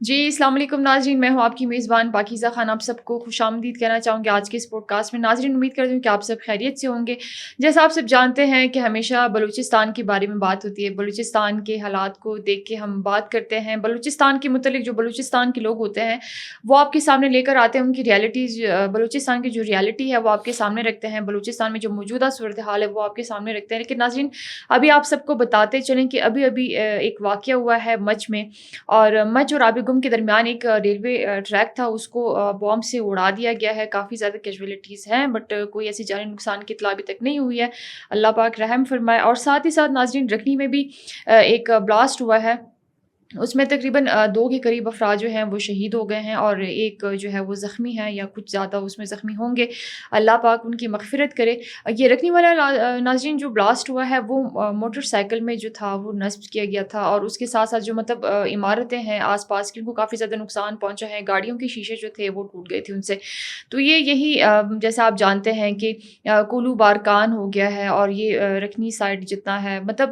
جی السلام علیکم ناظرین، میں ہوں آپ کی میزبان پاکیزہ خان۔ آپ سب کو خوش آمدید کہنا چاہوں گی آج کے اس پوڈ کاسٹ میں۔ ناظرین امید کرتی ہوں کہ آپ سب خیریت سے ہوں گے۔ جیسا آپ سب جانتے ہیں کہ ہمیشہ بلوچستان کے بارے میں بات ہوتی ہے، بلوچستان کے حالات کو دیکھ کے ہم بات کرتے ہیں، بلوچستان کے متعلق جو بلوچستان کے لوگ ہوتے ہیں وہ آپ کے سامنے لے کر آتے ہیں، ان کی ریالٹیز، بلوچستان کی جو ریالٹی ہے وہ آپ کے سامنے رکھتے ہیں، بلوچستان میں جو موجودہ صورتحال ہے وہ آپ کے سامنے رکھتے ہیں۔ لیکن ناظرین ابھی آپ سب کو بتاتے چلیں کہ ابھی ایک واقعہ ہوا ہے مچھ میں، اور مچھ اور آبی گم کے درمیان ایک ریلوے ٹریک تھا، اس کو بام سے اڑا دیا گیا ہے۔ کافی زیادہ کیجویلٹیز ہیں بٹ کوئی ایسی جانی نقصان کی اطلاع ابھی تک نہیں ہوئی ہے، اللہ پاک رحم فرمائے۔ اور ساتھ ہی ساتھ ناظرین رکھنی میں بھی ایک بلاسٹ ہوا ہے، اس میں تقریباً 2 کے قریب افراد جو ہیں وہ شہید ہو گئے ہیں، اور ایک جو ہے وہ زخمی ہے یا کچھ زیادہ اس میں زخمی ہوں گے، اللہ پاک ان کی مغفرت کرے۔ یہ رکھنی والا ناظرین جو بلاسٹ ہوا ہے وہ موٹر سائیکل میں جو تھا وہ نصب کیا گیا تھا، اور اس کے ساتھ ساتھ جو مطلب عمارتیں ہیں آس پاس کی ان کو کافی زیادہ نقصان پہنچا ہے، گاڑیوں کے شیشے جو تھے وہ ٹوٹ گئے تھے ان سے۔ تو یہی جیسا آپ جانتے ہیں کہ کولو بارکان ہو گیا ہے، اور یہ رکھنی سائڈ جتنا ہے، مطلب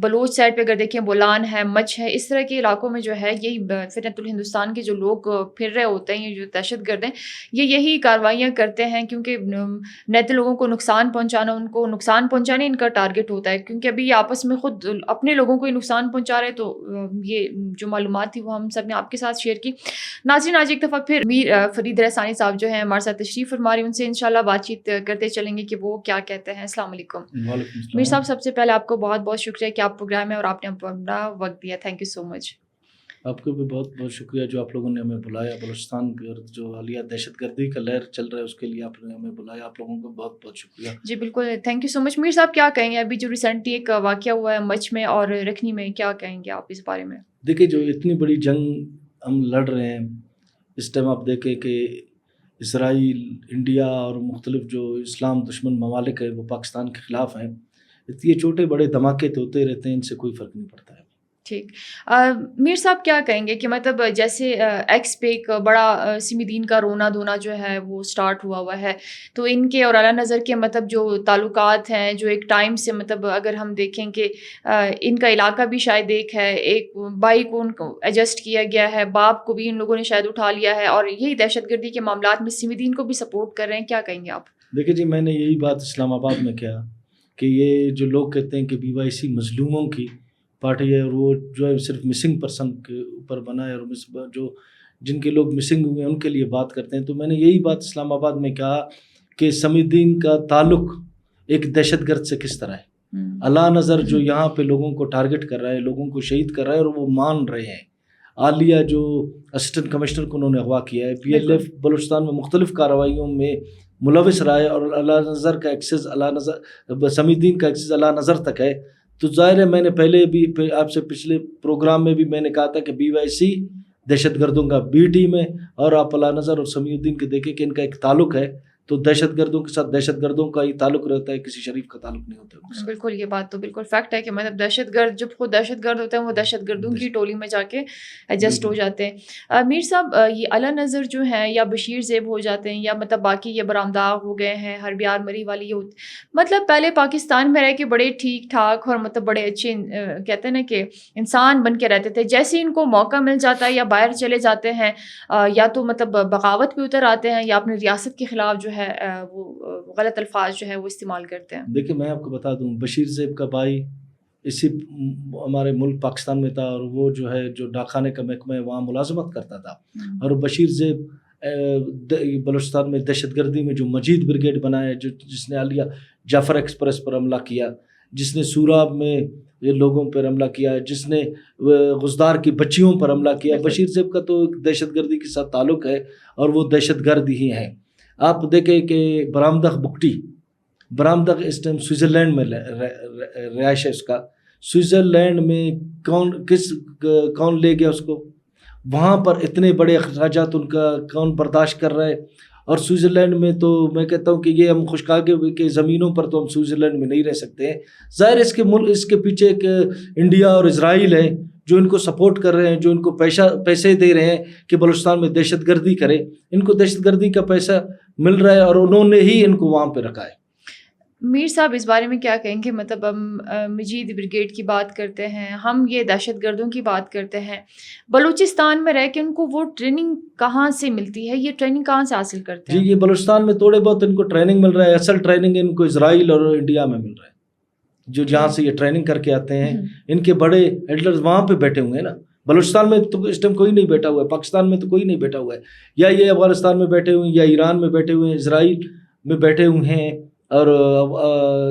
بلوچ سائڈ پہ اگر دیکھیں بولان ہے، مچھ ہے، اس طرح کے علاقوں میں جو ہے یہی فتنۃ الہندوستان کے جو لوگ پھر رہے ہوتے ہیں، یہ جو دہشت گرد ہیں، یہی کاروائیاں کرتے ہیں، کیونکہ نہ تو لوگوں کو نقصان پہنچانا، ان کو نقصان پہنچانے ان کا ٹارگٹ ہوتا ہے، کیونکہ ابھی یہ آپس میں خود اپنے لوگوں کو ہی نقصان پہنچا رہے۔ تو یہ جو معلومات تھی وہ ہم سب نے آپ کے ساتھ شیئر کی۔ ناظرین آج ایک دفعہ پھر میر فرید رحسانی صاحب جو ہیں ہمارے ساتھ تشریف فرما رہے ہیں، ان سے انشاءاللہ بات چیت کرتے چلیں گے کہ وہ کیا کہتے ہیں۔ السلام علیکم میر صاحب، سب سے پہلے آپ کو بہت بہت شکریہ کہ آپ پروگرام میں اور آپ نے اپنا وقت دیا، تھینک یو سو مچ۔ آپ کو بھی بہت بہت شکریہ جو آپ لوگوں نے ہمیں بلایا، بلوچستان کے جو حالیہ دہشت گردی کا لہر چل رہا ہے اس کے لیے آپ نے ہمیں بلایا، آپ لوگوں کو بہت بہت شکریہ۔ جی بالکل، تھینک یو سو مچ۔ میر صاحب کیا کہیں گے ابھی جو ریسنٹلی ایک واقعہ ہوا ہے مچھ میں اور رکھنی میں، کیا کہیں گے آپ اس بارے میں؟ دیکھیں جو اتنی بڑی جنگ ہم لڑ رہے ہیں اس ٹائم، آپ دیکھیں کہ اسرائیل، انڈیا اور مختلف جو اسلام دشمن ممالک ہیں وہ پاکستان کے خلاف ہیں، یہ چھوٹے بڑے دھماکے تو ہوتے رہتے ہیں، ان سے کوئی فرق نہیں پڑتا ہے۔ ٹھیک، میر صاحب کیا کہیں گے کہ مطلب جیسے ایکس پہ ایک بڑا سمی دین کا رونا دھونا جو ہے وہ سٹارٹ ہوا ہے، تو ان کے اور اعلیٰ نظر کے مطلب جو تعلقات ہیں جو ایک ٹائم سے، مطلب اگر ہم دیکھیں کہ ان کا علاقہ بھی شاید ایک ہے، ایک بھائی کو ان کو ایڈجسٹ کیا گیا ہے، باپ کو بھی ان لوگوں نے شاید اٹھا لیا ہے، اور یہی دہشت گردی کے معاملات میں سمی دین کو بھی سپورٹ کر رہے ہیں، کیا کہیں گے آپ؟ دیکھیں جی، میں نے یہی بات اسلام آباد میں کہا کہ یہ جو لوگ کہتے ہیں کہ BYC مظلوموں کی پارٹی ہے، اور وہ جو ہے صرف مسنگ پرسن کے اوپر بنا ہے، اور جو جن کے لوگ مسنگ ہوئے ہیں ان کے لیے بات کرتے ہیں، تو میں نے یہی بات اسلام آباد میں کہا کہ سمی دین کا تعلق ایک دہشت گرد سے کس طرح ہے۔ اللہ نظر جو یہاں پہ لوگوں کو ٹارگٹ کر رہا ہے، لوگوں کو شہید کر رہا ہے، اور وہ مان رہے ہیں۔ عالیہ جو اسسٹنٹ کمشنر کو انہوں نے اغوا کیا ہے، PLF بلوچستان میں مختلف کارروائیوں میں ملوث رہا ہے، اور اللہ نظر کا ایکسس، اللہ نظر سمی دین کا ایکسس اللہ نظر تک ہے۔ تو ظاہر ہے، میں نے پہلے بھی آپ سے پچھلے پروگرام میں بھی میں نے کہا تھا کہ BYC دہشت گردوں کا B ٹیم ہے، اور آپ اللہ نظر اور سمیع الدین کے دیکھیں کہ ان کا ایک تعلق ہے، تو دہشت گردوں کے ساتھ دہشت گردوں کا ہی تعلق رہتا ہے، کسی شریف کا تعلق نہیں ہوتا۔ بالکل، یہ بات تو بالکل فیکٹ ہے کہ مطلب دہشت گرد جب خود دہشت گرد ہوتے ہیں وہ دہشت گردوں کی ٹولی میں جا کے ایڈجسٹ ہو جاتے ہیں۔ میر صاحب، یہ اعلیٰ نظر جو ہیں یا بشیر زیب ہو جاتے ہیں، یا مطلب باقی یہ برآمداغ ہو گئے ہیں، ہربیار مری والی، یہ مطلب پہلے پاکستان میں رہ کے بڑے ٹھیک ٹھاک اور مطلب بڑے اچھے کہتے ہیں نا کہ انسان بن کے رہتے تھے، جیسے ان کو موقع مل جاتا ہے یا باہر چلے جاتے ہیں، یا تو مطلب بغاوت پہ اتر آتے ہیں، یا اپنی ریاست کے خلاف جو ہے وہ غلط الفاظ جو ہے وہ استعمال کرتے ہیں۔ دیکھیں میں آپ کو بتا دوں، بشیر زیب کا بھائی اسی ہمارے ملک پاکستان میں تھا، اور وہ جو ہے جو ڈاکخانے کا محکمہ ہے وہاں ملازمت کرتا تھا، اور بشیر زیب بلوچستان میں دہشت گردی میں جو مجید بریگیڈ بنایا، جس نے عالیہ جعفر ایکسپریس پر حملہ کیا، جس نے سوراب میں لوگوں پر حملہ کیا، جس نے غزدار کی بچیوں پر حملہ کیا، بشیر زیب کا تو دہشت گردی کے ساتھ تعلق ہے، اور وہ دہشت گرد ہی ہیں۔ آپ دیکھیں کہ برامدغ بگٹی، برامدغ اس ٹائم سوئٹزرلینڈ میں رہائش ہے اس کا، سوئٹزرلینڈ میں کون لے گیا اس کو؟ وہاں پر اتنے بڑے اخراجات ان کا کون برداشت کر رہا ہے؟ اور سوئٹزرلینڈ میں تو میں کہتا ہوں کہ یہ ہم خشکاگے کے زمینوں پر تو ہم سوئٹزرلینڈ میں نہیں رہ سکتے ہیں۔ ظاہر اس کے پیچھے ایک انڈیا اور اسرائیل ہے جو ان کو سپورٹ کر رہے ہیں، جو ان کو پیسے دے رہے ہیں کہ بلوچستان میں دہشت گردی کرے۔ ان کو دہشت گردی کا پیسہ مل رہا ہے، اور انہوں نے ہی ان کو وہاں پہ رکھا ہے۔ میر صاحب اس بارے میں کیا کہیں گے؟ مطلب ہم مجید بریگیڈ کی بات کرتے ہیں، ہم یہ دہشت گردوں کی بات کرتے ہیں، بلوچستان میں رہ کے ان کو وہ ٹریننگ کہاں سے ملتی ہے؟ یہ ٹریننگ کہاں سے حاصل کرتے ہیں؟ جی یہ بلوچستان میں تھوڑے بہت ان کو ٹریننگ مل رہا ہے، اصل ٹریننگ ان کو اسرائیل اور انڈیا میں مل رہا ہے، جو جہاں سے یہ ٹریننگ کر کے آتے ہیں ان کے بڑے ایڈلرز وہاں پہ بیٹھے ہوئے ہیں نا. بلوچستان میں تو اس ٹائم کوئی نہیں بیٹھا ہوا ہے، پاکستان میں تو کوئی نہیں بیٹھا ہوا ہے، یا یہ افغانستان میں بیٹھے ہوئے ہیں، یا ایران میں بیٹھے ہوئے ہیں، اسرائیل میں بیٹھے ہوئے ہیں، اور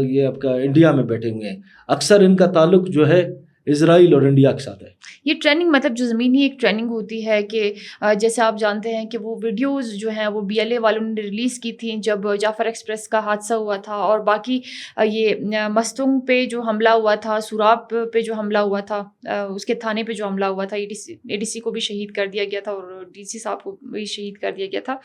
یہ آپ کا انڈیا میں بیٹھے ہوئے ہیں. اکثر ان کا تعلق جو ہے اسرائیل اور انڈیا کے ساتھ ہے. یہ ٹریننگ مطلب جو زمینی ایک ٹریننگ ہوتی ہے کہ جیسے آپ جانتے ہیں کہ وہ ویڈیوز جو ہیں وہ بی ایل اے والوں نے ریلیز کی تھیں جب جعفر ایکسپریس کا حادثہ ہوا تھا، اور باقی یہ مستنگ پہ جو حملہ ہوا تھا، سوراب پہ جو حملہ ہوا تھا، اس کے تھانے پہ جو حملہ ہوا تھا، اے ڈی سی کو بھی شہید کر دیا گیا تھا اور ڈی سی صاحب کو بھی شہید کر دیا گیا تھا.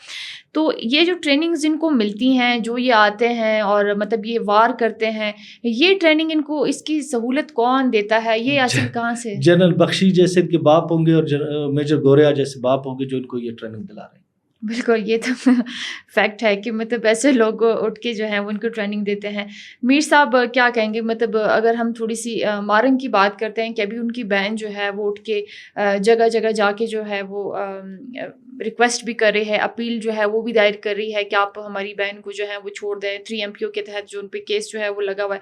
تو یہ جو ٹریننگز ان کو ملتی ہیں، جو یہ آتے ہیں اور مطلب یہ وار کرتے ہیں، یہ ٹریننگ ان کو اس کی سہولت کون دیتا ہے؟ یہ حاصل کہاں سے؟ جنرل بخشی جیسے ان کے باپ ہوں گے اور میجر گوریا جیسے باپ ہوں گے جو ان کو یہ ٹریننگ دلا رہے ہیں. بالکل، یہ تو فیکٹ ہے کہ مطلب ایسے لوگ اٹھ کے جو ہیں وہ ان کو ٹریننگ دیتے ہیں. میر صاحب کیا کہیں گے؟ مطلب اگر ہم تھوڑی سی مارنگ کی بات کرتے ہیں کہ ابھی ان کی بہن جو ہے وہ اٹھ کے جگہ جگہ جا کے جو ہے وہ ریکویسٹ بھی کر رہی ہے، اپیل جو ہے وہ بھی دائر کر رہی ہے کہ آپ ہماری بہن کو جو ہے وہ چھوڑ دیں، 3 MPO کے تحت جو ان پہ کیس جو ہے وہ لگا ہوا ہے.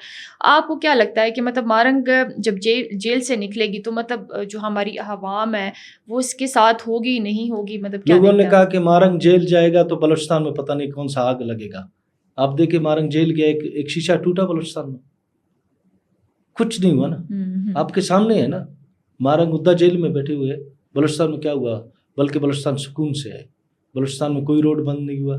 آپ کو کیا لگتا ہے کہ مطلب مارنگ جب جیل سے نکلے گی تو مطلب جو ہماری عوام ہے وہ اس کے ساتھ ہوگی نہیں ہوگی؟ مطلب کیا لوگوں نے کہا کہ مارنگ جیل جائے گا تو بلوچستان میں پتہ نہیں کون سا آگ لگے گا. آپ دیکھیں مارنگ جیل گیا، ایک شیشہ ٹوٹا بلوچستان میں، کچھ نہیں ہوا نا، آپ کے سامنے ہے نا. مارنگ ادا جیل میں بیٹھے ہوئے، بلوچستان میں کیا ہوا؟ بلکہ بلوچستان سکون سے ہے. بلوچستان میں کوئی روڈ بند نہیں ہوا،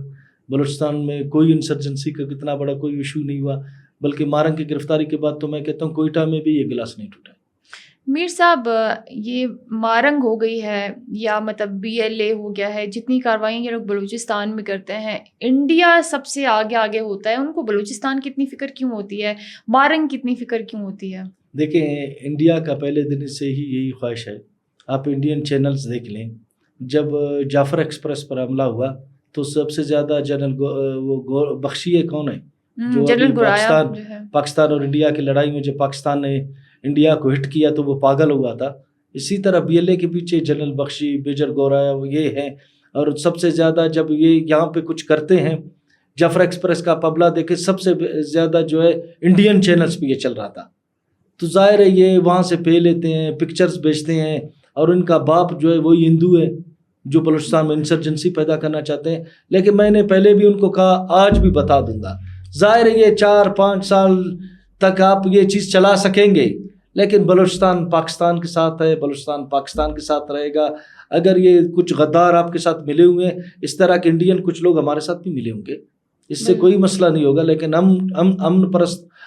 بلوچستان میں کوئی انسرجنسی کا کتنا بڑا کوئی ایشو نہیں ہوا، بلکہ مارنگ کی گرفتاری کے بعد تو میں کہتا ہوں کوئٹہ میں بھی یہ گلاس نہیں ٹوٹا. میر صاحب یہ مارنگ ہو گئی ہے یا مطلب بی ایل اے ہو گیا ہے، جتنی کارروائیاں یہ لوگ بلوچستان میں کرتے ہیں، انڈیا سب سے آگے آگے ہوتا ہے، ان کو بلوچستان کی اتنی فکر کیوں ہوتی ہے؟ مارنگ کی اتنی فکر کیوں ہوتی ہے؟ دیکھیں انڈیا کا پہلے دن سے ہی یہی خواہش ہے. آپ انڈین چینلز دیکھ لیں، جب جعفر ایکسپریس پر حملہ ہوا تو سب سے زیادہ جنرل وہ بخشی ہے کون ہے جو پاکستان اور انڈیا کی لڑائی میں جب پاکستان نے انڈیا کو ہٹ کیا تو وہ پاگل ہوا تھا. اسی طرح بی ایل اے کے پیچھے جنرل بخشی، میجر گوریا یہ ہیں، اور سب سے زیادہ جب یہ یہاں پہ کچھ کرتے ہیں، جعفر ایکسپریس کا پبلہ دیکھے سب سے زیادہ جو ہے انڈین چینلز پہ یہ چل رہا تھا. تو ظاہر ہے یہ وہاں سے پے لیتے ہیں، پکچرز بیچتے ہیں، اور ان کا باپ جو ہے وہی ہندو ہے جو بلوچستان میں انسرجنسی پیدا کرنا چاہتے ہیں. لیکن میں نے پہلے بھی ان کو کہا، آج بھی بتا دوں گا، ظاہر ہے یہ 4-5 سال تک آپ یہ چیز چلا سکیں گے، لیکن بلوچستان پاکستان کے ساتھ ہے، بلوچستان پاکستان کے ساتھ رہے گا. اگر یہ کچھ غدار آپ کے ساتھ ملے ہوئے ہیں، اس طرح کے انڈین کچھ لوگ ہمارے ساتھ بھی ملے ہوں گے، اس سے کوئی مسئلہ نہیں ہوگا. لیکن ہم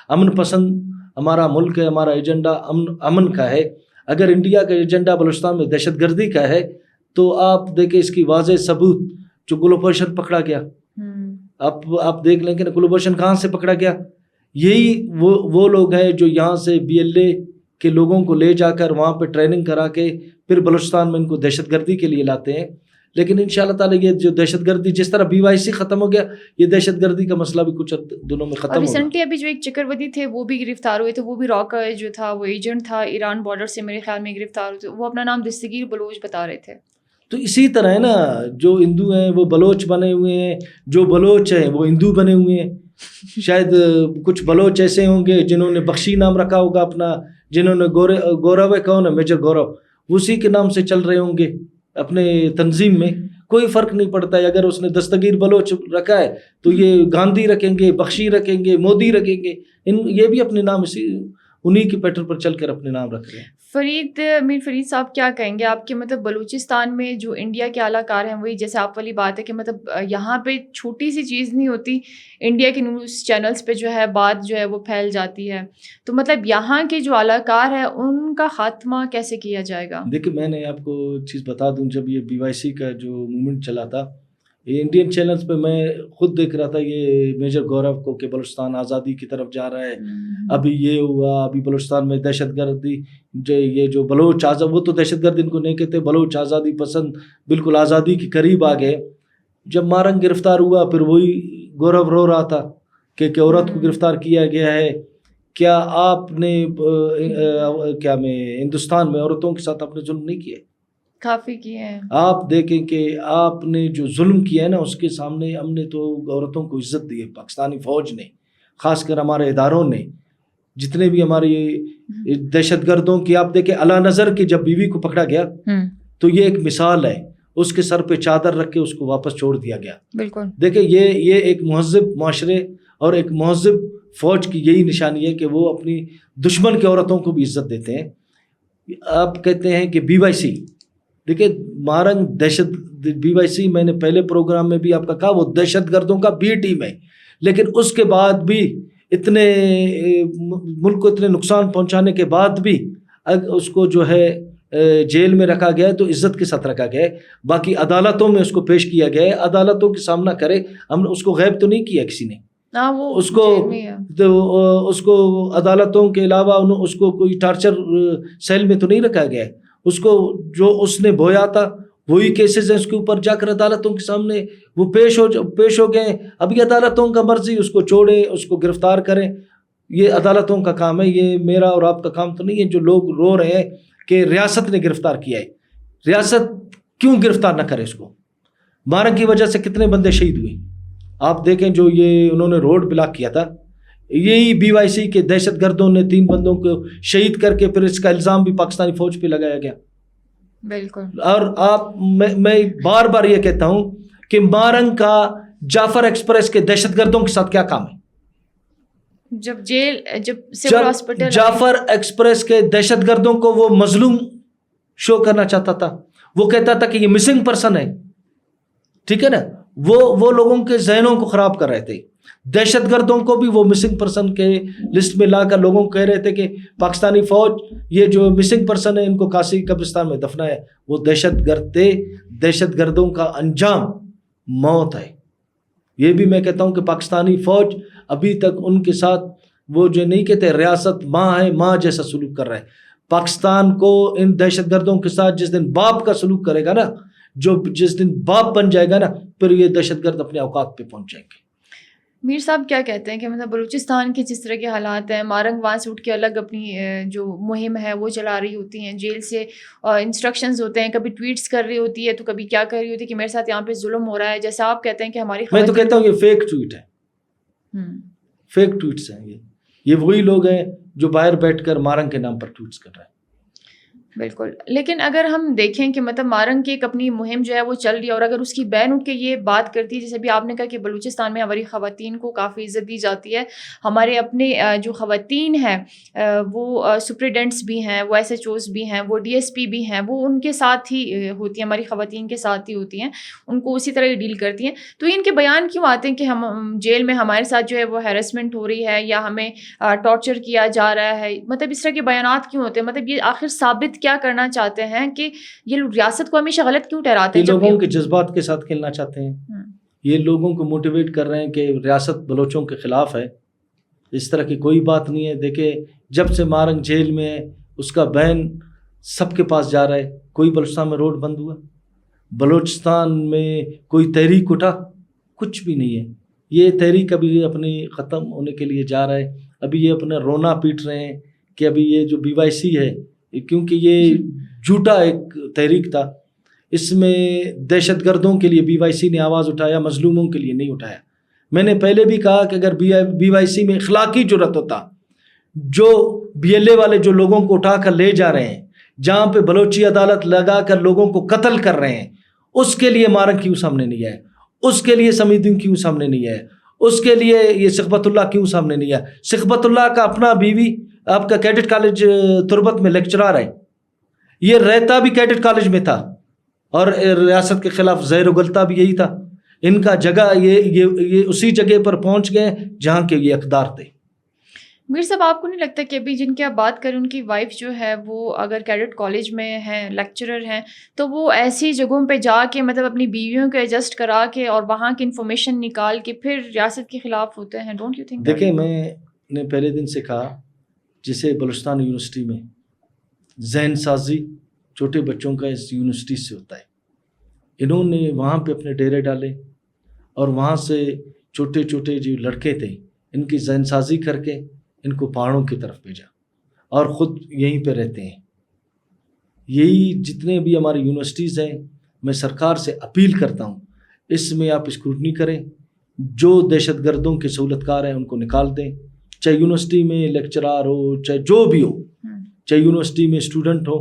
امن پسند ہمارا ملک ہے، ہمارا ایجنڈا امن کا ہے. اگر انڈیا کا ایجنڈا بلوچستان میں دہشت گردی کا ہے تو آپ دیکھیں اس کی واضح ثبوت، جو گلوبوشن پکڑا گیا، آپ دیکھ لیں کہ گلوبوشن کہاں سے پکڑا گیا. یہی وہ لوگ ہیں جو یہاں سے بی ایل اے کے لوگوں کو لے جا کر وہاں پہ ٹریننگ کرا کے پھر بلوچستان میں ان کو دہشت گردی کے لیے لاتے ہیں. لیکن انشاءاللہ تعالی یہ جو دہشت گردی جس طرح BYC ختم ہو گیا، یہ دہشت گردی کا مسئلہ بھی کچھ دنوں میں ختم ہوگا. ریسنٹلی ابھی جو ایک چکروتی تھے وہ بھی گرفتار ہوئے تھے، وہ بھی را کا جو تھا وہ ایجنٹ تھا، ایران بارڈر سے میرے خیال میں گرفتار ہوئے تھے، وہ اپنا نام دستگیر بلوچ بتا رہے تھے. تو اسی طرح ہے نا، جو ہندو ہیں وہ بلوچ بنے ہوئے ہیں، جو بلوچ ہیں وہ ہندو بنے ہوئے ہیں. شاید کچھ بلوچ ایسے ہوں گے جنہوں نے بخشی نام رکھا ہوگا اپنا، جنہوں نے گورو کون ہے، میجر گورو، اسی کے نام سے چل رہے ہوں گے اپنے تنظیم میں. کوئی فرق نہیں پڑتا ہے. اگر اس نے دستگیر بلوچ رکھا ہے تو یہ گاندھی رکھیں گے، بخشی رکھیں گے، مودی رکھیں گے، یہ بھی اپنے نام انہی کے پیٹرن پر چل کر اپنے نام رکھ رہے ہیں. میر فرید صاحب کیا کہیں گے آپ کے مطلب بلوچستان میں جو انڈیا کے اعلیٰ کار ہیں، وہی جیسے آپ والی بات ہے کہ مطلب یہاں پہ چھوٹی سی چیز نہیں ہوتی، انڈیا کے نیوز چینلز پہ جو ہے بات جو ہے وہ پھیل جاتی ہے. تو مطلب یہاں کے جو اعلیٰ کار ہیں ان کا خاتمہ کیسے کیا جائے گا؟ دیکھیں میں نے آپ کو ایک چیز بتا دوں، جب یہ BYC کا جو موومنٹ چلا تھا، یہ انڈین چینلز پہ میں خود دیکھ رہا تھا یہ میجر گورو کو کہ بلوچستان آزادی کی طرف جا رہا ہے. ابھی یہ ہوا، ابھی بلوچستان میں دہشت گردی، یہ جو بلوچ وہ تو دہشت گرد ان کو نہیں کہتے، بلوچ آزادی پسند بالکل آزادی کے قریب آ گئے. جب مارنگ گرفتار ہوا پھر وہی گورو رو رہا تھا کہ عورت کو گرفتار کیا گیا ہے. کیا آپ نے کیا میں ہندوستان میں عورتوں کے ساتھ آپ نے ظلم نہیں کیا؟ کافی کیے ہیں. آپ دیکھیں کہ آپ نے جو ظلم کیا ہے نا اس کے سامنے ہم نے تو عورتوں کو عزت دی ہے. پاکستانی فوج نے، خاص کر ہمارے اداروں نے، جتنے بھی ہماری دہشت گردوں کی، آپ دیکھیں اعلیٰ نظر کی جب بیوی کو پکڑا گیا تو یہ ایک مثال ہے. اس کے سر پہ چادر رکھ کے اس کو واپس چھوڑ دیا گیا. بالکل. دیکھیں یہ ایک مہذب معاشرے اور ایک مہذب فوج کی یہی نشانی ہے کہ وہ اپنی دشمن کی عورتوں کو بھی عزت دیتے ہیں. آپ کہتے ہیں کہ BYC، دیکھیں مارنگ دہشت BYC، میں نے پہلے پروگرام میں بھی آپ کا کہا وہ دہشت گردوں کا B ٹیم ہے، لیکن اس کے بعد بھی اتنے ملک کو اتنے نقصان پہنچانے کے بعد بھی اس کو جو ہے جیل میں رکھا گیا ہے تو عزت کے ساتھ رکھا گیا ہے. باقی عدالتوں میں اس کو پیش کیا گیا ہے، عدالتوں کے سامنا کرے. ہم نے اس کو غائب تو نہیں کیا کسی نے، اس کو عدالتوں کے علاوہ اس کو کوئی ٹارچر سیل میں تو نہیں رکھا گیا ہے. اس کو جو اس نے بویا تھا وہی کیسز ہیں اس کے اوپر جا کر عدالتوں کے سامنے وہ پیش ہو گئے. ابھی عدالتوں کا مرضی اس کو چھوڑے، اس کو گرفتار کریں، یہ عدالتوں کا کام ہے. یہ میرا اور آپ کا کام تو نہیں ہے. جو لوگ رو رہے ہیں کہ ریاست نے گرفتار کیا ہے، ریاست کیوں گرفتار نہ کرے اس کو؟ مارنگ کی وجہ سے کتنے بندے شہید ہوئے. آپ دیکھیں جو یہ انہوں نے روڈ بلاک کیا تھا، یہی BYC کے دہشت گردوں نے 3 بندوں کو شہید کر کے پھر اس کا الزام بھی پاکستانی فوج پہ لگایا گیا. بالکل. اور میں بار بار یہ کہتا ہوں کہ مارنگ کا جعفر ایکسپریس کے دہشت گردوں کے ساتھ کیا کام ہے؟ جب سول ہاسپٹل جعفر ایکسپریس کے دہشت گردوں کو وہ مظلوم شو کرنا چاہتا تھا. وہ کہتا تھا کہ یہ مسنگ پرسن ہے، ٹھیک ہے نا. وہ لوگوں کے ذہنوں کو خراب کر رہے تھے. دہشت گردوں کو بھی وہ مسنگ پرسن کے لسٹ میں لا کر لوگوں کو کہہ رہے تھے کہ پاکستانی فوج یہ جو مسنگ پرسن ہے ان کو کاشی قبرستان میں دفنا ہے. وہ دہشت گرد تھے. دہشت گردوں کا انجام موت ہے. یہ بھی میں کہتا ہوں کہ پاکستانی فوج ابھی تک ان کے ساتھ وہ جو نہیں کہتے ریاست ماں ہے، ماں جیسا سلوک کر رہا ہے. پاکستان کو ان دہشت گردوں کے ساتھ جس دن باپ کا سلوک کرے گا نا، جس دن باپ بن جائے گا نا، پھر یہ دہشت گرد اپنے اوقات پہ پہنچ جائیں گے. میر صاحب کیا کہتے ہیں کہ مطلب بلوچستان کے جس طرح کے حالات ہیں، مارنگ وہاں سے اٹھ کے الگ اپنی جو مہم ہے وہ چلا رہی ہوتی ہیں، جیل سے انسٹرکشنز ہوتے ہیں، کبھی ٹویٹس کر رہی ہوتی ہے تو کبھی کیا کر رہی ہوتی ہے کہ میرے ساتھ یہاں پہ ظلم ہو رہا ہے. جیسا آپ کہتے ہیں کہ ہماری میں تو کہتا ہوں یہ فیک ٹویٹ ہے، فیک ٹویٹس ہیں. یہ وہی لوگ ہیں جو باہر بیٹھ کر مارنگ کے نام پر ٹویٹس کر رہے ہیں. بالکل. لیکن اگر ہم دیکھیں کہ مطلب مارنگ کی ایک اپنی مہم جو ہے وہ چل رہی ہے، اور اگر اس کی بین اٹھ کے یہ بات کرتی ہے، جیسے بھی آپ نے کہا کہ بلوچستان میں ہماری خواتین کو کافی عزت دی جاتی ہے، ہمارے اپنے جو خواتین ہیں وہ سپریڈنٹس بھی ہیں، وہ SHOs بھی ہیں، وہ DSP بھی ہیں، وہ ان کے ساتھ ہی ہوتی ہیں، ہماری خواتین کے ساتھ ہی ہوتی ہیں، ان کو اسی طرح ہی ڈیل کرتی ہیں. تو ان کے بیان کیوں آتے ہیں کہ ہم جیل میں ہمارے ساتھ جو ہے وہ ہیرسمنٹ ہو رہی ہے یا ہمیں ٹارچر کیا جا رہا ہے؟ مطلب اس طرح کے بیانات کیوں ہوتے ہیں؟ مطلب یہ آخر ثابت کیا کرنا چاہتے ہیں کہ یہ لوگ ریاست کو ہمیشہ غلط کیوں ٹھہراتے ہیں؟ یہ لوگوں کے جذبات کے ساتھ کھیلنا چاہتے ہیں. یہ لوگوں کو موٹیویٹ کر رہے ہیں کہ ریاست بلوچوں کے خلاف ہے. اس طرح کی کوئی بات نہیں ہے. دیکھیں جب سے مارنگ جیل میں ہے اس کا بین سب کے پاس جا رہا ہے. کوئی بلوچستان میں روڈ بند ہوا؟ بلوچستان میں کوئی تحریک اٹھا؟ کچھ بھی نہیں ہے. یہ تحریک ابھی اپنی ختم ہونے کے لیے جا رہا ہے. ابھی یہ اپنا رونا پیٹ رہے ہیں کہ ابھی یہ جو BYC ہے، کیونکہ یہ جھوٹا ایک تحریک تھا، اس میں دہشت گردوں کے لیے BYC نے آواز اٹھایا، مظلوموں کے لیے نہیں اٹھایا. میں نے پہلے بھی کہا کہ اگر BYC میں اخلاقی جرأت ہوتا، جو BLA والے جو لوگوں کو اٹھا کر لے جا رہے ہیں، جہاں پہ بلوچی عدالت لگا کر لوگوں کو قتل کر رہے ہیں، اس کے لیے مارنگ کیوں سامنے نہیں آئے؟ اس کے لیے سمیدین کیوں سامنے نہیں آئے؟ اس کے لیے یہ سخبت اللہ کیوں سامنے نہیں آیا؟ سخبت اللہ کا اپنا بیوی آپ کا کیڈٹ کالج تربت میں لیکچرار ہے. یہ رہتا بھی کیڈٹ کالج میں تھا اور ریاست کے خلاف زہر اگلتا بھی یہی تھا. ان کا جگہ یہ اسی جگہ پر پہنچ گئے جہاں کے یہ اقدار تھے. میر صاحب آپ کو نہیں لگتا کہ ابھی جن کی آپ بات کریں ان کی وائف جو ہے وہ اگر کیڈٹ کالج میں ہیں، لیکچرر ہیں، تو وہ ایسی جگہوں پہ جا کے مطلب اپنی بیویوں کو ایڈجسٹ کرا کے اور وہاں کی انفارمیشن نکال کے پھر ریاست کے خلاف ہوتے ہیں؟ Don't you think? دیکھیں میں نے پہلے دن سے کہا، جسے بلوچستان یونیورسٹی میں ذہن سازی چھوٹے بچوں کا اس یونیورسٹی سے ہوتا ہے. انہوں نے وہاں پہ اپنے ڈیرے ڈالے اور وہاں سے چھوٹے چھوٹے جو لڑکے تھے ان کی ذہن سازی کر کے ان کو پہاڑوں کی طرف بھیجا اور خود یہیں پہ رہتے ہیں. یہی جتنے بھی ہماری یونیورسٹیز ہیں میں سرکار سے اپیل کرتا ہوں اس میں آپ اسکروٹنی کریں. جو دہشت گردوں کے سہولت کار ہیں ان کو نکال دیں, چاہے یونیورسٹی میں لیکچرار ہو, چاہے جو بھی ہو, چاہے یونیورسٹی میں اسٹوڈنٹ ہو,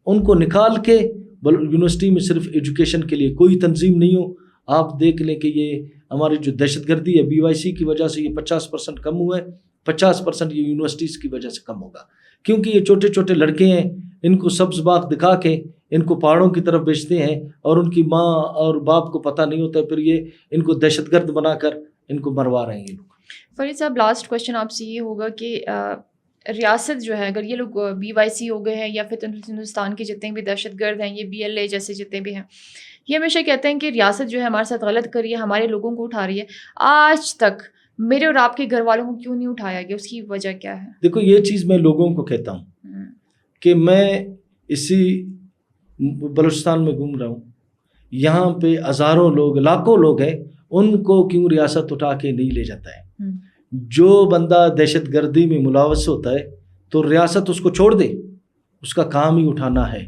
ان کو نکال کے. یونیورسٹی میں صرف ایجوکیشن کے لیے کوئی تنظیم نہیں ہو. آپ دیکھ لیں کہ یہ ہماری جو دہشت گردی ہے BYC کی وجہ سے یہ 50% کم ہوا ہے. 50% یہ یونیورسٹیز کی وجہ سے کم ہوگا, کیونکہ یہ چھوٹے چھوٹے لڑکے ہیں, ان کو سبز باغ دکھا کے ان کو پہاڑوں کی طرف بھیجتے ہیں اور ان کی ماں اور باپ کو پتہ نہیں ہوتا ہے, پھر یہ ان کو دہشت گرد بنا کر ان کو مروا رہے ہیں یہ لوگ. فرید صاحب لاسٹ کوشچن آپ سے یہ ہوگا کہ ریاست جو ہے اگر یہ لوگ BYC ہو گئے ہیں یا پھر ہندوستان کے جتنے بھی دہشت گرد ہیں, یہ BLA جیسے جتنے بھی ہیں, یہ ہمیشہ کہتے ہیں کہ ریاست جو ہے ہمارے ساتھ غلط کر رہی ہے, ہمارے لوگوں کو اٹھا رہی ہے. آج تک میرے اور آپ کے گھر والوں کو کیوں نہیں اٹھایا گیا, اس کی وجہ کیا ہے؟ دیکھو یہ چیز میں لوگوں کو کہتا ہوں کہ میں اسی بلوچستان میں گھوم رہا ہوں, یہاں پہ ہزاروں لوگ, لاکھوں لوگ ہیں, ان کو کیوں ریاست اٹھا کے نہیں لے جاتا ہے؟ جو بندہ دہشت گردی میں ملوث ہوتا ہے تو ریاست اس کو چھوڑ دے, اس کا کام ہی اٹھانا ہے.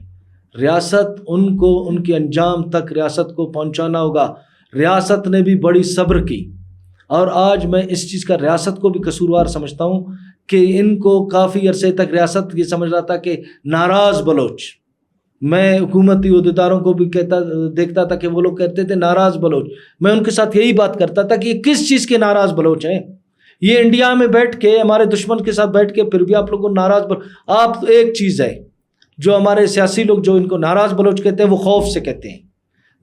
ریاست ان کو ان کے انجام تک ریاست کو پہنچانا ہوگا. ریاست نے بھی بڑی صبر کی اور آج میں اس چیز کا ریاست کو بھی قصوروار سمجھتا ہوں کہ ان کو کافی عرصے تک ریاست یہ سمجھ رہا تھا کہ ناراض بلوچ. میں حکومتی عہدیداروں کو بھی دیکھتا تھا کہ وہ لوگ کہتے تھے ناراض بلوچ. میں ان کے ساتھ یہی بات کرتا تھا کہ یہ کس چیز کے ناراض بلوچ ہیں؟ یہ انڈیا میں بیٹھ کے ہمارے دشمن کے ساتھ بیٹھ کے پھر بھی آپ لوگوں کو ناراض آپ ایک چیز ہے جو ہمارے سیاسی لوگ جو ان کو ناراض بلوچ کہتے ہیں وہ خوف سے کہتے ہیں.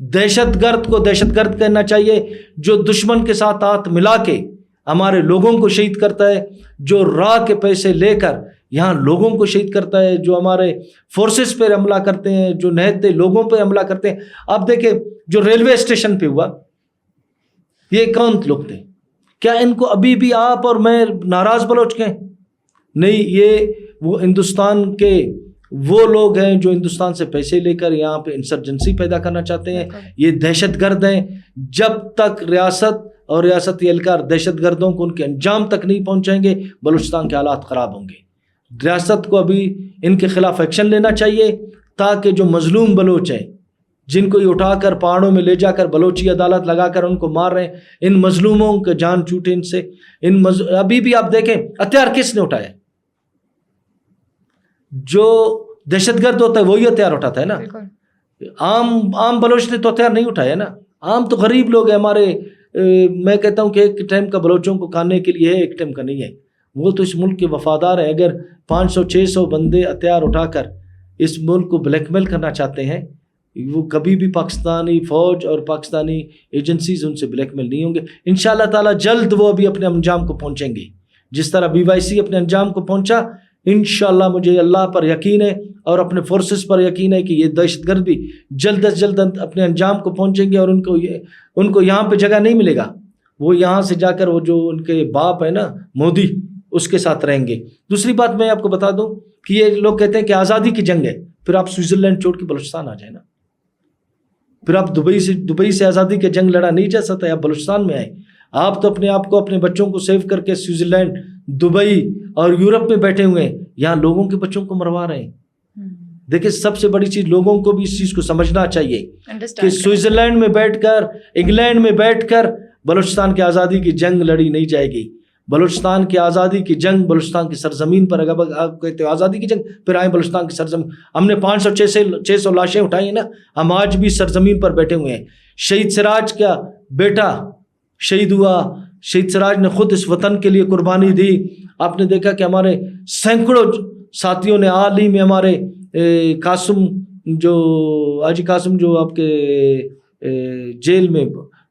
دہشت گرد کو دہشت گرد کہنا چاہیے جو دشمن کے ساتھ ہاتھ ملا کے ہمارے لوگوں کو شہید کرتا ہے, جو راہ کے پیسے لے کر یہاں لوگوں کو شہید کرتا ہے, جو ہمارے فورسز پہ حملہ کرتے ہیں, جو نہتے لوگوں پہ حملہ کرتے ہیں. آپ دیکھیں جو ریلوے اسٹیشن پہ ہوا, یہ کون لوگ تھے؟ کیا ان کو ابھی بھی آپ اور میں ناراض بلوچ کہیں؟ نہیں, یہ وہ ہندوستان کے وہ لوگ ہیں جو ہندوستان سے پیسے لے کر یہاں پہ انسرجنسی پیدا کرنا چاہتے ہیں. یہ دہشت گرد ہیں. جب تک ریاست اور ریاستی اہلکار دہشت گردوں کو ان کے انجام تک نہیں پہنچائیں گے بلوچستان کے حالات خراب ہوں گے. ریاست کو ابھی ان کے خلاف ایکشن لینا چاہیے تاکہ جو مظلوم بلوچ ہیں جن کو یہ اٹھا کر پہاڑوں میں لے جا کر بلوچی عدالت لگا کر ان کو مار رہے ہیں, ان مظلوموں کے جان چھوٹے ان سے. ابھی بھی آپ دیکھیں ہتھیار کس نے اٹھایا؟ جو دہشت گرد ہوتا ہے وہی ہتھیار اٹھاتا ہے نا. عام بلوچ نے تو ہتھیار نہیں اٹھایا نا. عام تو غریب لوگ ہیں ہمارے. میں کہتا ہوں کہ ایک ٹائم کا بلوچوں کو کھانے کے لیے ہے, ایک ٹائم کا نہیں ہے. وہ تو اس ملک کے وفادار ہیں. اگر 500-600 بندے ہتھیار اٹھا کر اس ملک کو بلیک میل کرنا چاہتے ہیں, وہ کبھی بھی پاکستانی فوج اور پاکستانی ایجنسیز ان سے بلیک میل نہیں ہوں گے. انشاءاللہ تعالی جلد وہ بھی اپنے انجام کو پہنچیں گے جس طرح BYC اپنے انجام کو پہنچا. انشاءاللہ مجھے اللہ پر یقین ہے اور اپنے فورسز پر یقین ہے کہ یہ دہشت گرد بھی جلد از جلد اپنے انجام کو پہنچیں گے اور ان کو یہاں پہ جگہ نہیں ملے گا. وہ یہاں سے جا کر وہ جو ان کے باپ ہے نا مودی, اس کے ساتھ رہیں گے. دوسری بات میں آپ کو بتا دوں کہ یہ لوگ کہتے ہیں کہ آزادی کی جنگ ہے, پھر آپ سوئٹزرلینڈ چھوڑ کے بلوچستان آ جائیں نا. پھر آپ دبئی سے آزادی کی جنگ لڑا نہیں جا سکتا, آپ بلوچستان میں آئے. آپ تو اپنے آپ کو اپنے بچوں کو سیو کر کے سوئٹزرلینڈ, دبئی اور یورپ میں بیٹھے ہوئے ہیں, یہاں لوگوں کے بچوں کو مروا رہے ہیں. دیکھیں سب سے بڑی چیز لوگوں کو بھی اس چیز کو سمجھنا چاہیے کہ سوئٹزرلینڈ میں بیٹھ کر, انگلینڈ میں بیٹھ کر بلوچستان کی آزادی کی جنگ لڑی نہیں جائے گی. بلوچستان کی آزادی کی جنگ بلوچستان کی سرزمین پر, اگر آپ کہتے ہو آزادی کی جنگ, پھر آئیں بلوچستان کی سرزمین. ہم نے 500-600 لاشیں اٹھائی ہیں نا, ہم آج بھی سرزمین پر بیٹھے ہوئے ہیں. شہید سراج کا بیٹا شہید ہوا, شہید سراج نے خود اس وطن کے لیے قربانی دی. آپ نے دیکھا کہ ہمارے سینکڑوں ساتھیوں نے حال ہی میں ہمارے قاسم جو حاجی قاسم جو آپ کے جیل میں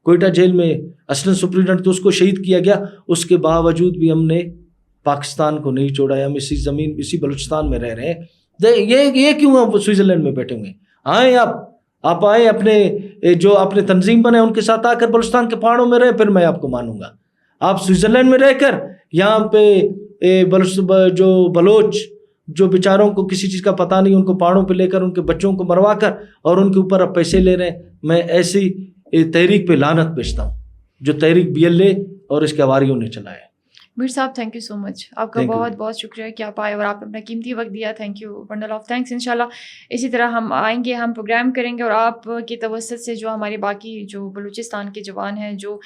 کوئٹہ جیل میں اسسٹنٹ سپرنٹینڈنٹ تو اس کو شہید کیا گیا. اس کے باوجود بھی ہم نے پاکستان کو نہیں چھوڑا ہے, ہم اسی زمین اسی بلوچستان میں رہ رہے ہیں. یہ کیوں آپ سوئٹزرلینڈ میں بیٹھے ہوئے ہیں؟ آئیں آپ آئیں, اپنے جو اپنے تنظیم بنے ان کے ساتھ آ کر بلوچستان کے پہاڑوں میں رہیں, پھر میں آپ کو مانوں گا. آپ سوئٹزرلینڈ میں رہ کر یہاں پہ جو بلوچ جو بیچاروں کو کسی چیز کا پتہ نہیں, ان کو پہاڑوں پہ لے کر ان کے بچوں کو مروا کر اور ان کے اوپر اب پیسے لے رہے ہیں. میں ایسی تحریک پہ لعنت بھیجتا ہوں جو تحریک BLA اور اس کے حواریوں نے چلایا ہے. میر صاحب تھینک یو سو مچ، آپ کا Thank you. بہت بہت شکریہ کہ آپ آئے اور آپ نے اپنا قیمتی وقت دیا. Thank you, bundle of thanks. انشاءاللہ اسی طرح ہم آئیں گے، ہم پروگرام کریں گے اور آپ کی توسط سے جو ہمارے باقی جو بلوچستان کے جوان ہیں، جو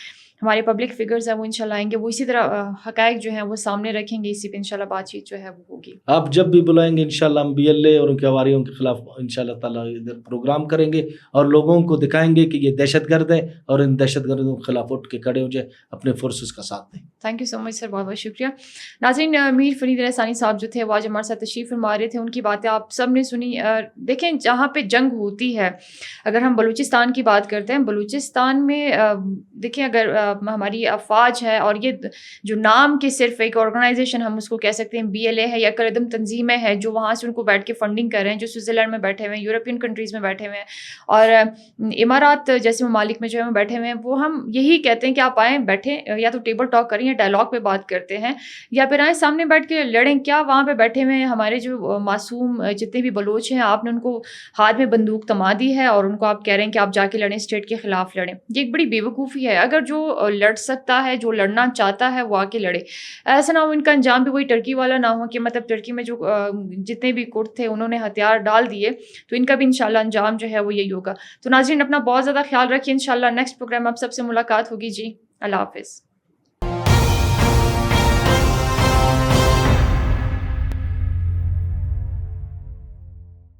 ہمارے پبلک فگرز ہیں، وہ انشاءاللہ آئیں گے، وہ اسی طرح حقائق جو ہیں وہ سامنے رکھیں گے. اسی پہ انشاءاللہ بات چیت جو ہے وہ ہوگی. آپ جب بھی بلائیں گے انشاءاللہ ہم BLA اور ان کے حواریوں کے خلاف انشاءاللہ تعالیٰ ادھر پروگرام کریں گے اور لوگوں کو دکھائیں گے کہ یہ دہشت گرد ہے اور ان دہشت گردوں کے خلاف اٹھ کے کھڑے ہو جائے، اپنے فورسز کا ساتھ دیں. تھینک یو سو مچ سر، بہت بہت شکریہ. ناظرین، میر فرید رحسانی صاحب جو تھے وہ آج ہمارے ساتھ تشریف فرما رہے تھے. ان کی باتیں آپ سب نے سنی. دیکھیں، جہاں پہ جنگ ہوتی ہے، اگر ہم بلوچستان کی بات کرتے ہیں، بلوچستان میں دیکھیں اگر ہماری افواج ہے، اور یہ جو نام کے صرف ایک آرگنائزیشن ہم اس کو کہہ سکتے ہیں BLA ہے یا قدم تنظیمیں ہیں جو وہاں سے ان کو بیٹھ کے فنڈنگ کر رہے ہیں، جو سوئٹزرلینڈ میں بیٹھے ہوئے ہیں، یورپین کنٹریز میں بیٹھے ہوئے ہیں، اور امارات جیسے ممالک میں جو ہے بیٹھے ہوئے ہیں، وہ ہم یہی کہتے ہیں کہ آپ آئیں، بیٹھیں، یا تو ٹیبل ٹاک کریں یا ڈائلاگ پہ بات کرتے ہیں، یا پھر آئیں سامنے بیٹھ کے لڑیں. کیا وہاں پہ بیٹھے ہوئے ہیں ہمارے جو معصوم جتنے بھی بلوچ ہیں، آپ نے ان کو ہاتھ میں بندوق تما دی ہے اور ان کو آپ کہہ رہے ہیں کہ آپ جا کے لڑیں، اسٹیٹ کے خلاف لڑیں. یہ ایک بڑی بے وقوفی ہے. اگر جو لڑ سکتا ہے، جو لڑنا چاہتا ہے، وہ آ کے لڑے. ایسا نہ ہو ان کا انجام بھی وہی ٹرکی والا نہ ہو کہ مطلب ٹرکی میں جو جتنے بھی کرد تھے انہوں نے ہتھیار ڈال دیے، تو ان کا بھی انشاءاللہ انجام جو ہے وہ یہی ہوگا. تو ناظرین، اپنا بہت زیادہ خیال رکھیے. انشاءاللہ نیکسٹ پروگرام آپ سب سے ملاقات ہوگی. جی، اللہ حافظ.